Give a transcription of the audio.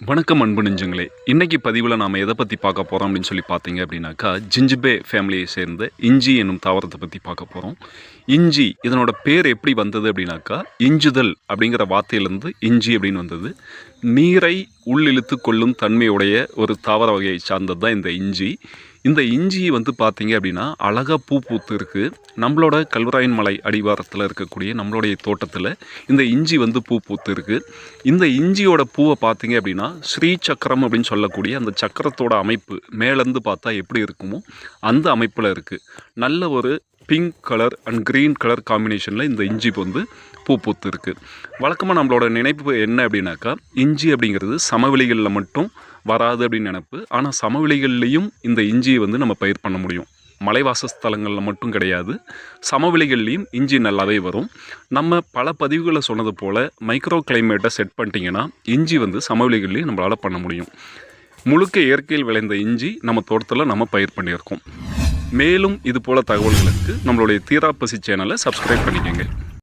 வணக்கம் அன்பு நெஞ்சங்களே. இன்றைக்கி பதிவில் நாம் எதை பற்றி பார்க்க போகிறோம் அப்படின்னு சொல்லி பார்த்தீங்க அப்படின்னாக்கா, ஜிஞ்சிபே ஃபேமிலியை சேர்ந்த இஞ்சி என்னும் தாவரத்தை பற்றி பார்க்க போகிறோம். இஞ்சி இதனோட பேர் எப்படி வந்தது அப்படின்னாக்கா, இஞ்சுதல் அப்படிங்கிற வார்த்தையிலேருந்து இஞ்சி அப்படின்னு வந்தது. நீரை உள்ளிழுத்து கொள்ளும் தன்மையுடைய ஒரு தாவர வகையை சார்ந்தது தான் இந்த இஞ்சி. இந்த இஞ்சி பார்த்தீங்க அப்படின்னா அழகாக பூ பூத்து இருக்குது. நம்மளோட கல்வராயன் மலை அடிவாரத்தில் இருக்கக்கூடிய நம்மளுடைய தோட்டத்தில் இந்த இஞ்சி பூ பூத்து இருக்குது. இந்த இஞ்சியோட பூவை பார்த்தீங்க அப்படின்னா ஸ்ரீ சக்கரம் அப்படின்னு சொல்லக்கூடிய அந்த சக்கரத்தோட அமைப்பு மேலேருந்து பார்த்தா எப்படி இருக்குமோ அந்த அமைப்பில் இருக்குது. நல்ல ஒரு pink colour and green colour காம்பினேஷனில் இந்த இஞ்சி பூ பூத்து இருக்குது. வழக்கமாக நம்மளோட நினைப்பு என்ன அப்படின்னாக்கா, இஞ்சி அப்படிங்கிறது சமவெளிகளில் மட்டும் வராது அப்படின்னு நினைப்பு. ஆனால் சமவெளிகள்லேயும் இந்த இஞ்சியை நம்ம பயிர் பண்ண முடியும். மலைவாசஸ்தலங்களில் மட்டும் கிடையாது, சமவெளிகள்லேயும் இஞ்சி நல்லாவே வரும். நம்ம பல பதிவுகளை சொன்னது போல் மைக்ரோ கிளைமேட்டை செட் பண்ணிட்டீங்கன்னா இஞ்சி சமவெளிகள்லேயும் நம்மளால் பண்ண முடியும். முழுக்க இயற்கையில் விளைந்த இஞ்சி நம்ம தோட்டத்தில் நம்ம பயிர் பண்ணியிருக்கோம். மேலும் இது போல் தகவல்களுக்கு நம்மளுடைய தீராப்பசி சேனலை சப்ஸ்கிரைப் பண்ணிக்கோங்க.